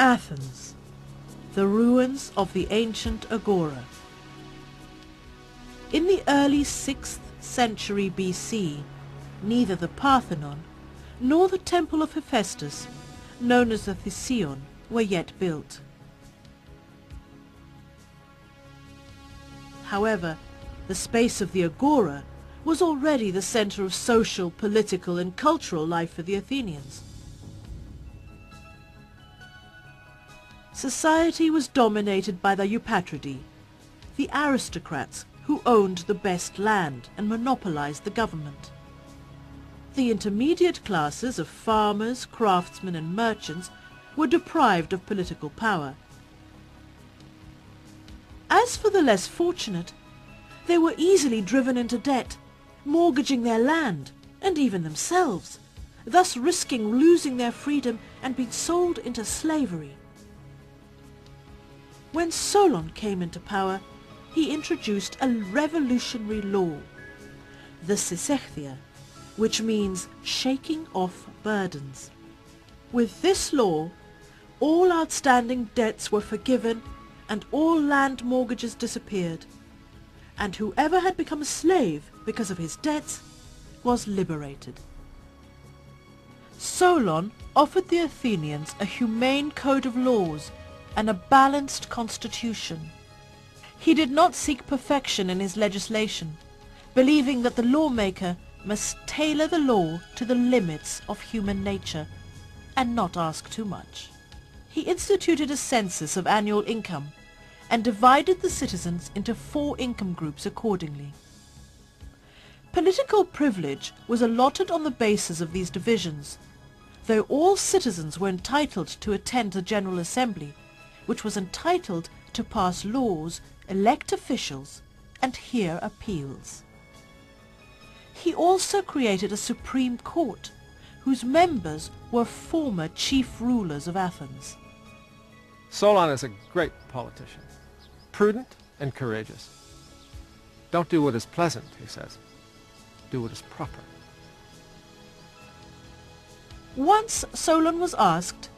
Athens, the ruins of the ancient agora. In the early 6th century BC, neither the Parthenon nor the temple of Hephaestus, known as the Theseion, were yet built. However, the space of the agora was already the center of social, political and cultural life for the Athenians. Society was dominated by the Eupatridae, the aristocrats who owned the best land and monopolized the government. The intermediate classes of farmers, craftsmen and merchants were deprived of political power. As for the less fortunate, they were easily driven into debt, mortgaging their land and even themselves, thus risking losing their freedom and being sold into slavery. When Solon came into power, he introduced a revolutionary law, the Seisachteia, which means shaking off burdens. With this law, all outstanding debts were forgiven and all land mortgages disappeared, and whoever had become a slave because of his debts was liberated. Solon offered the Athenians a humane code of laws and a balanced constitution. He did not seek perfection in his legislation, believing that the lawmaker must tailor the law to the limits of human nature and not ask too much. He instituted a census of annual income and divided the citizens into 4 income groups accordingly. Political privilege was allotted on the basis of these divisions, though all citizens were entitled to attend the General Assembly, which was entitled to pass laws, elect officials, and hear appeals. He also created a Supreme Court, whose members were former chief rulers of Athens. Solon is a great politician, prudent and courageous. Don't do what is pleasant, he says. Do what is proper. Once Solon was asked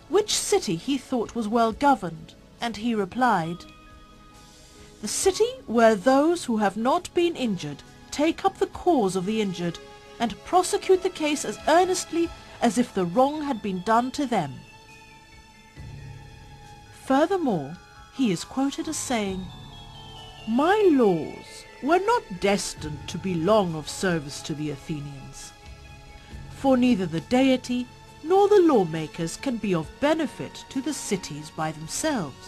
which city he thought was well governed, and he replied, "The city where those who have not been injured take up the cause of the injured and prosecute the case as earnestly as if the wrong had been done to them." Furthermore, he is quoted as saying, "My laws were not destined to be long of service to the Athenians, for neither the deity nor the lawmakers can be of benefit to the cities by themselves.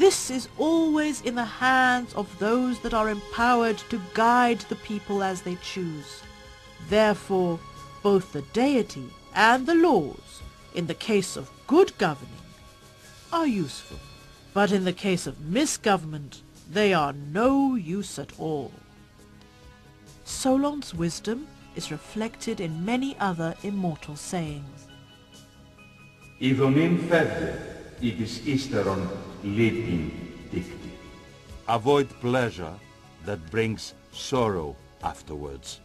This is always in the hands of those that are empowered to guide the people as they choose. Therefore, both the deity and the laws, in the case of good governing, are useful, but in the case of misgovernment, they are no use at all." Solon's wisdom is reflected in many other immortal sayings. Ιδονήν φεύγε, ή της ύστερον λύπην δίκτυ. Avoid pleasure that brings sorrow afterwards.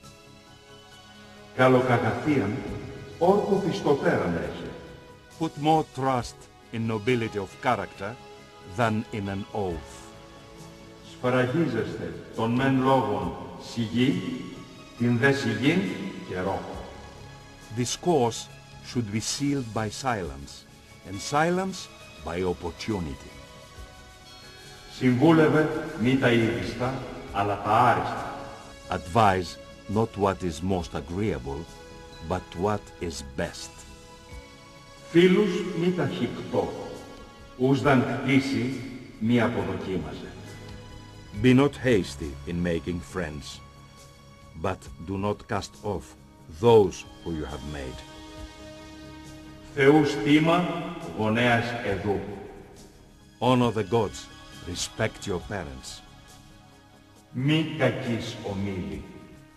Καλοκαγαθίαν, όρκο πιστοτέραν έχει. Put more trust in nobility of character than in an oath. Σφραγίζεστε των μεν λόγων σιγή, την δε σιγήν καιρό. Discourse should be sealed by silence, and silence by opportunity. Συμβούλευε μη τα ήριστα, αλλά τα άριστα. Advise not what is most agreeable, but what is best. Φίλους μη τα χυκτώ, ους δαν χτίσει μη αποδοκίμαζε. Be not hasty in making friends, but do not cast off those who you have made. Θεού στήμα, γονέας εδού. Honor the gods, respect your parents. Μη κακής ομίλη.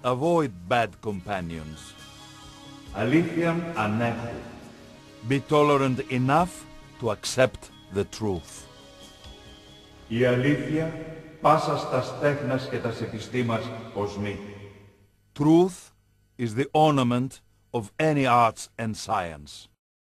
Avoid bad companions. Αλήθειαν ανέχου. Be tolerant enough to accept the truth. Η αλήθεια πάσα στας τέχνας και τας επιστήμας οσμή. Truth is the ornament of any arts and science.